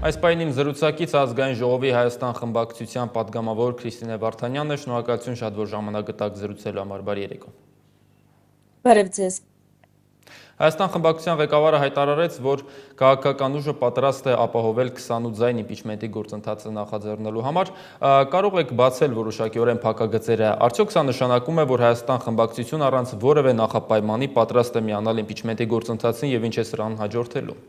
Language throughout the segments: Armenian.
Այս պահին իմ զրուցակից ազգային ժողովի Հայաստան խմբակցության պատգամավոր Քրիստինե Վարդանյանն է, շնորհակալություն շատ, որ ժամանակ գտաք զրուցելու համար, բարի երեկո։ Բարև ձեզ։ Հայաստան խմբակցության ղեկավարը հայտարարեց, որ քաղաքական ուժը պատրաստ է ապահովել 28-ային իմպիչմենտի գործընթացը նախաձեռնելու համար։ Կարող եք բացել որոշակիորեն փակագծերը։ Արդյոք սա նշանակում է, որ Հայաստան խմբակցությունը առանց որևէ նախապայմանի պատրաստ է միանալ իմպիչմենտի գործընթացին եւ ինչ է սրան հաջորդելու։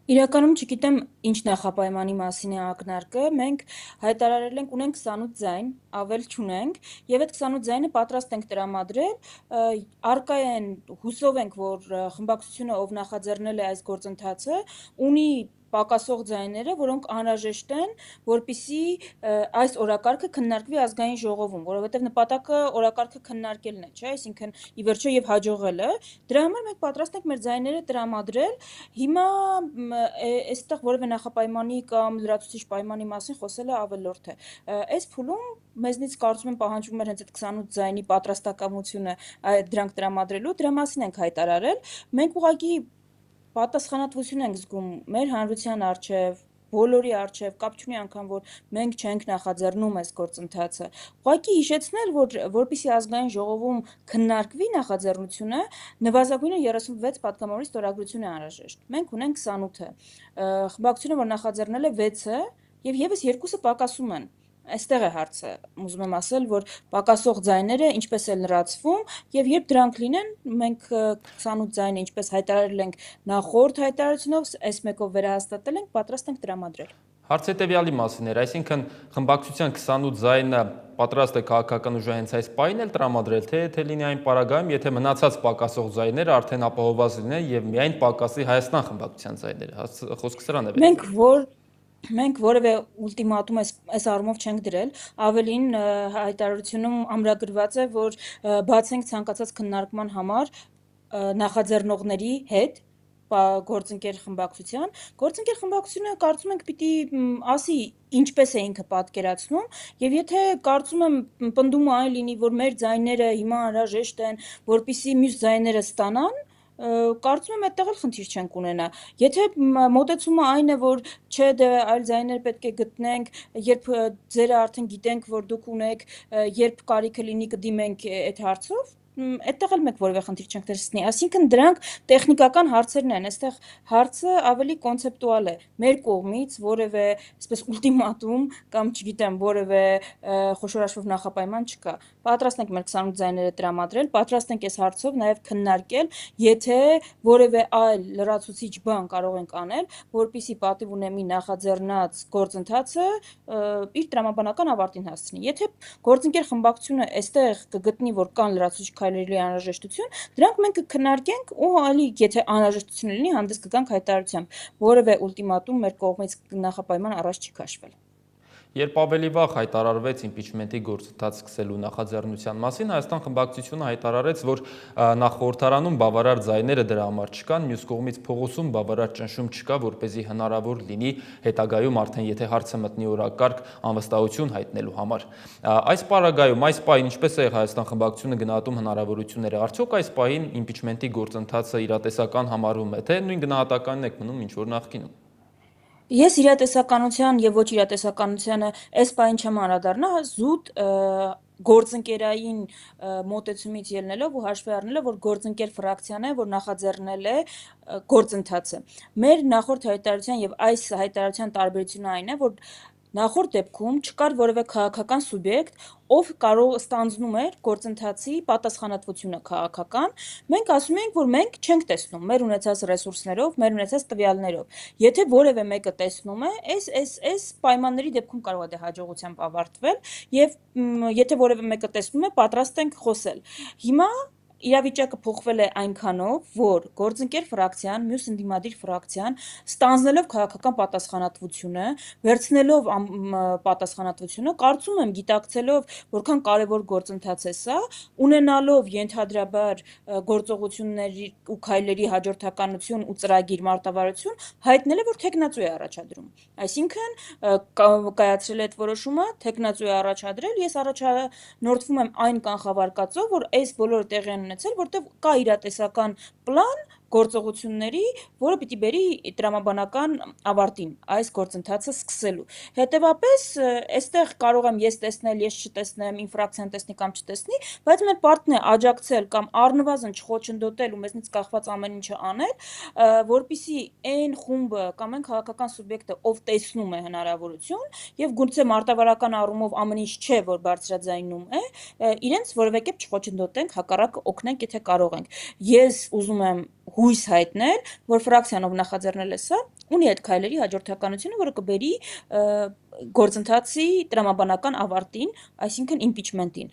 Իրականում չգիտեմ ինչ նախապայմանի մասին է ակնարկը, մենք հայտարարել ենք ունենք 28 ձայն, ավել չունենք, եւ այդ 28 ձայնը պատրաստ ենք տրամադրել, արկա են հուսով ենք, որ խմբակցությունը, ով նախաձեռնել է այս գործընթացը, ունի պակասող ձայները, որոնք անհրաժեշտ են, որպեսզի այս օրակարգը քննարկվի ազգային ժողովում, որովհետև նպատակը օրակարգը քննարկելն է, չէ՞, այսինքն ի վերջո եւ հաջողելը։ Դրա համար մենք պատրաստ ենք մեր ձայները տրամադրել։ Հիմա այստեղ որևէ նախապայմանի կամ լրացուցիչ պայմանի մասին խոսելը ավելորդ է։ Այս փուլում մեզնից կարծում եմ պահանջվում էր հենց այդ 28 ձայնի պատրաստակամությունը դրանք տրամադրելու, դրա մասին ենք հայտարարել։ Մենք ուղղակի պատասխանատվություն ենք զգում մեր հանրության առջև, բոլորի առջև, կապ չունի անգամ, որ մենք չենք նախաձեռնում այս գործընթացը։ Ուղղակի հիշեցնել, որ որպեսզի ազգային ժողովում քննարկվի նախաձեռնությունը, նվազագույնը 36 պատգամավորի ստորագրություն է անհրաժեշտ։ Մենք ունենք 28-ը։ Խմբակցությունը, որ նախաձեռնել է 6-ը, եւ եւս 2-ը պակասում են։ Այստեղ է հարցը, ուզում եմ ասել, որ պակասող ձայները ինչպես է լրացվում, եւ երբ դրանք լինեն, մենք 28 ձայնը ինչպես հայտարարել ենք նախորդ հայտարարությունով, այս մեկով վերահաստատել ենք, պատրաստ ենք տրամադրել։ Հարց հետևյալի մասին էր, այսինքն խմբակցության 28 ձայնը պատրաստ է քաղաքական ուժը հենց այս պահին էլ տրամադրել, թե լինի այն պարագայում, եթե մնացած պակասող ձայները արդեն ապահովված լինեն եւ միայն պակասի Հայաստան խմբակցության ձայները։ Խոսքը սրան է։ Մենք որևէ ուլտիմատում այս առումով չենք դրել, ավելին հայտարարությունում ամրագրված է, որ բաց ենք ցանկացած քննարկման համար նախաձեռնողների հետ գործընկեր խմբակցությունը կարծում ենք պիտի ասի ինչպես է ինքը պատկերացնում, եւ եթե կարծում եմ պնդումը այն լինի, որ մեր ձայները հիմա անհրաժեշտ են, որպեսզի մյուս ձայները ստանան, կարծում եմ այդտեղ էլ խնդիր չենք ունենա։ Եթե մոտեցումը այն է, որ չէ, դե այլ ձայներ պետք է գտնենք, երբ ձերը արդեն գիտենք, որ դուք ունեք, երբ կարիքը լինի կդիմենք այդ հարցով, այդտեղ էլ մենք որևէ խնդիր չենք տեսնի։ Այսինքն դրանք տեխնիկական հարցերն են, այստեղ հարցը ավելի կոնցեպտուալ է։ Մեր կողմից որևէ, այսպես ուլտիմատում կամ չգիտեմ, որևէ խոշոր հաշվով նախապայման չկա։ Պատրաստ ենք մեր 28 ձայները տրամադրել, պատրաստ ենք այս հարցով նաև քննարկել, եթե որևէ այլ լրացուցիչ բան կարող ենք անել, որպեսզի պատիվ ունենի նախաձեռնած գործընթացը իր տրամաբանական ավարտին հասցնի։ Եթե գործընկեր խմբակցությունը այստեղ կգտնի, որ կան լրացուցիչ քայլերի անհրաժեշտություն, դրանք մենք կքննարկենք ու ալի, եթե անհրաժեշտություն լինի, հանդես կգանք հայտարարությամբ։ Որևէ ուլտիմատում մեր կողմից նախապայման առաջ չի քաշվել։ Երբ ավելի վաղ հայտարարվեց իմպիչմենտի գործընթաց սկսելու նախաձեռնության մասին, Հայաստան խմբակցությունը հայտարարեց, որ նախորդարանում բավարար ձայները դրա համար չկան, մյուս կողմից փողոցում բավարար ճնշում չկա, որպեսզի հնարավոր լինի հետագայում արդեն եթե հարցը մտնի օրակարգ անվստահություն հայտնելու համար։ Այս պարագայում, այս պահին ինչպես է Հայաստան խմբակցությունը գնահատում հնարավորությունները, արդյոք այս պահին իմպիչմենտի գործընթացը իրատեսական համարվում է, թե նույն գնահատականն եք մնում ինչ որ նախկինում։ Ես իրատեսականության եւ ոչ իրատեսականությանը այս պահին չեմ անդրադառնա, զուտ գործընկերային մոտեցումից ելնելով ու հաշվի առնելով, որ գործընկեր ֆրակցիան է, որ նախաձեռնել է գործընթացը։ Մեր նախորդ հայտարարության եւ այս հայտարարության տարբերությունը այն է, որ նախորդ դեպքում չկար որևէ քաղաքական սուբյեկտ, ով կարող ստանձնում էր գործընթացի պատասխանատվությունը քաղաքական, մենք ասում ենք, որ մենք չենք տեսնում մեր ունեցած ռեսուրսներով, մեր ունեցած տվյալներով։ Եթե որևէ մեկը տեսնում է, այս պայմանների դեպքում կարող է դա հաջողությամբ ավարտվել, եւ եթե որևէ մեկը տեսնում է, պատրաստ ենք խոսել։ Հիմա իրավիճակը փոխվել է այնքանով, որ գործընկեր ֆրակցիան, մյուս ընդդիմադիր ֆրակցիան ստանձնելով քաղաքական պատասխանատվությունը, վերցնելով պատասխանատվությունը, կարծում եմ գիտակցելով, որքան կարևոր գործընթաց է սա, ունենալով ենթադրաբար գործողությունների ու քայլերի հաջորդականություն ու ծրագիր մարտավարություն, հայտնել է, որ թեկնածու է առաջադրում։ Այսինքն կայացրել է այդ որոշումը, թեկնածու է առաջադրել, ես առաջնորդվում եմ այն կանխավարկածով, որ այս բոլորը տեղի են ունեցել, որտեղ կա իրատեսական պլան, գործողությունների, որը պիտի բերի տրամաբանական ավարտին այս գործընթացը սկսելու։ Հետևաբար, այստեղ կարող եմ ես տեսնել, ես չտեսնեմ, ինֆրակցիան տեսնի կամ չտեսնի, բայց մեր պարտքն է աջակցել կամ առնվազն չխոչընդոտել ու մեզնից կախված ամեն ինչը անել, որպեսզի այն խումբը կամ այն քաղաքական սուբյեկտը, ով տեսնում է հնարավորություն եւ գուցե մարտավարական առումով ամեն ինչ չէ, որ բարձրաձայնում է, իրենց որևէ կերպ չխոչընդոտենք, հակառակը օգնենք, եթե կարող ենք։ Ես ուզում եմ հույս հայտնել, որ ֆրակցիան, ով նախաձեռնել է սա, ունի այդ քայլերի հաջորդականությունը, որը կբերի գործընթացի տրամաբանական ավարտին, այսինքն impeachment-ին։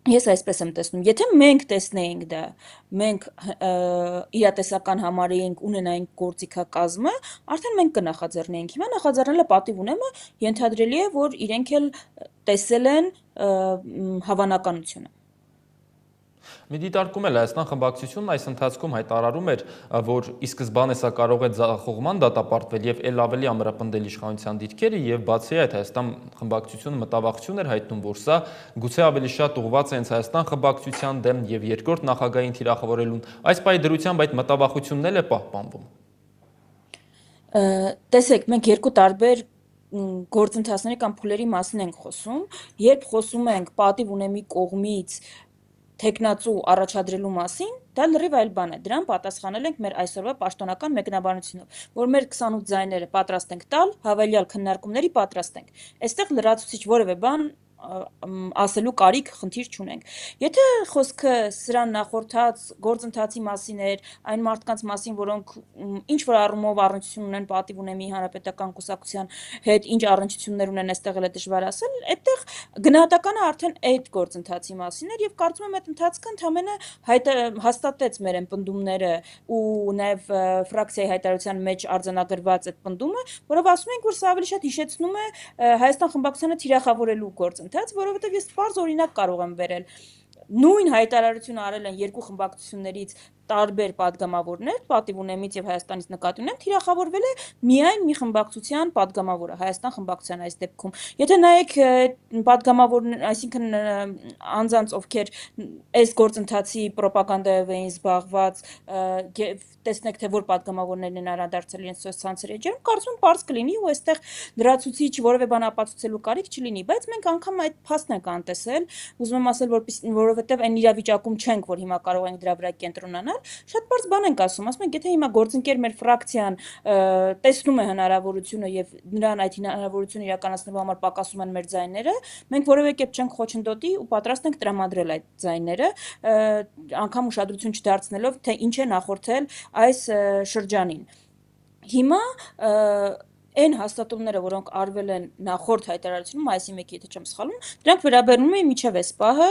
Ես այսպես եմ տեսնում, եթե մենք տեսնեինք դա, մենք իրատեսական համարեինք, ունենայինք գործիքակազմը, արդեն մենք կնախաձեռնեինք։ Հիմա նախաձեռնելը պատիվ ունեմը, ենթադրելի է, որ իրենք էլ տեսել են հավանականությունը։ Մի դիտարկում էլ Հայաստան խմբակցությունն այս ընթացքում հայտարարում էր, որ ի սկզբանե սա կարող է ձախողման դատապարտվել եւ ել ավելի ամրապնդել իշխանության դիրքերը եւ բացի այդ Հայաստան խմբակցությունը մտավախություն էր հայտնում, որ սա գուցե ավելի շատ ուղղված է հենց Հայաստան խմբակցության դեմ եւ երկրորդ նախագահային թիրախավորելուն։ Այս պահի դրությամբ այդ մտավախությունն էլ է պահպանվում։ Տեսեք, մենք երկու տարբեր գործընթացների կամ փուլերի մասին ենք խոսում, երբ խոսում ենք պատիվ ունեմի կողմից թեկնածու առաջադրելու մասին, դա լրիվ այլ բան է։ Դրան պատասխանել ենք մեր այսօրվա պաշտոնական մեկնաբանությունով, որ մեր 28 ձայները պատրաստ ենք տալ, հավելյալ քննարկումների պատրաստ ենք։ Այստեղ լրացուցիչ որևէ բան ասելու կարիք խնդիր չունենք։ Եթե խոսքը սրան նախորդած գործընթացի մասին էր, այն մարդկանց մասին, որոնք ինչ որ առումով առնչություն ունեն պատիվ ունեմի հանրապետական կուսակցության հետ, ինչ առնչություններ ունեն, այստեղ էլ է դժվար ասել, այդտեղ գնահատականը արդեն այդ գործընթացի մասին էր եւ կարծում եմ այդ ընթացքը ընդհանրապես հաստատեց մեր ընդդումները ու նաեւ ֆրակցիայի հայտարարության մեջ արձանագրված այդ ընդդումը, որով ասում ենք, որ սա ավելի շատ հիշեցնում է Հայաստան խմբակցությանը թիրախավորելու գործընթաց, որովհետեւ ես բարձ օրինակ կարող եմ վերել։ Նույն հայտարարությունը արել են երկու խմբակցություններից տարբեր падգամավորներ, պատիվ ունեմից եւ Հայաստանից նկատի ունեմ, թիրախավորվել է միայն մի խմբակցության падգամավորը, Հայաստան խմբակցության այս դեպքում։ Եթե նայեք падգամավորներ, այսինքն անձանց, ովքեր այս գործընթացի ռոպագանդայով էին զբաղված, տեսնեք թե որ падգամավորներն են անդրադարձել իրենց սոցցանցերի էջերում, կարծում եմ պարզ կլինի ու այստեղ լրացուցիչ որևէ բան ապացուցելու կարիք չլինի, բայց մենք անգամ այդ փաստն ենք անտեսել, ուզում եմ ասել, որովհետեւ այն իրավիճակում չենք, որ հիմա կարող ենք դրա վրա կենտրոնանալ, շատ բարձ բան ենք ասում ենք, եթե հիմա գործընկեր մեր ֆրակցիան տեսնում է հնարավորությունը եւ նրան այդ հնարավորությունը իրականացնելու համար պակասում են մեր ձայները, մենք որևէ կերպ չենք խոչընդոտի ու պատրաստ ենք տրամադրել այդ ձայները, անգամ ուշադրություն չդարձնելով, թե ինչ է նախորդել այս շրջանին։ Հիմա այն հաստատումները, որոնք արվել են նախորդ հայտարարությունում, այսի մեկի, եթե չեմ սխալվում, դրանք վերաբերում են մինչև այս պահը,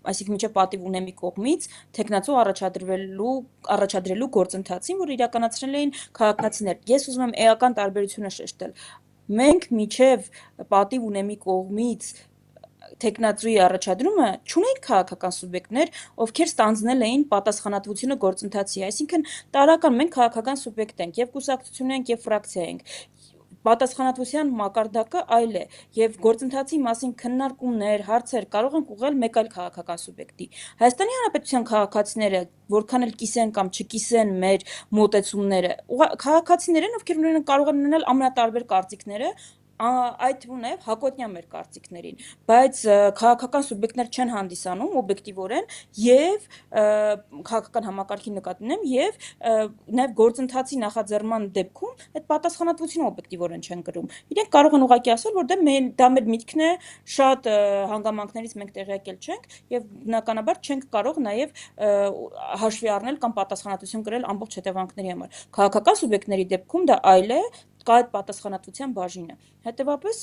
այսինքն մինչև պատիվ ունեմի կողմից թեկնածու առաջադրելու գործընթացին, որ իրականացրել էին քաղաքացիներ։ Ես ուզում եմ էական տարբերությունը շեշտել։ Մենք մինչև պատիվ ունեմի կողմից թեկնածուի առաջադրումը չունենք քաղաքական սուբյեկտներ, ովքեր ստանձնել էին պատասխանատվությունը գործընթացի, այսինքն տարական մենք քաղաքական սուբյեկտ ենք, եւ կուսակցություն ենք, եւ ֆրակցիա ենք։ Պատասխանատվության մակարդակը այլ է եւ գործընթացի մասին քննարկումներ, հարցեր կարող ենք ուղղել մեկ այլ քաղաքական սուբյեկտի։ Հայաստանի Հանրապետության քաղաքացիները, որքան էլ կիսեն կամ չկիսեն մեր մոտեցումները, քաղաքացիներ են, ովքեր կարող են ունենալ ամենատարբեր կարծիքները, այդ թվում նաև հակոտնյա մեր կարծիքներին, բայց քաղաքական սուբյեկտներ չեն հանդիսանում օբյեկտիվորեն եւ քաղաքական համակարգի նկատի ունեմ եւ նաև գործընթացի նախաձեռնման դեպքում այդ պատասխանատվությունը օբյեկտիվորեն չեն կրում։ Իրենք կարող են ուղղակի ասել, որ դա մեր միտքն է, շատ հանգամանքներից մենք տեղյակել չենք եւ բնականաբար չենք կարող նաև հաշվի առնել կամ պատասխանատվություն կրել ամբողջ հետևանքների համար։ Քաղաքական սուբյեկտների դեպքում դա այլ է, կա այդ պատասխանատվության բաժինը։ Հետևաբար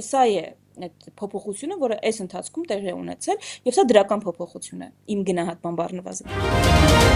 սա է այդ փոփոխությունը, որը այս ընթացքում տեղի է ունեցել, եւ սա դրական փոփոխություն է իմ գնահատմամբ առնվազն։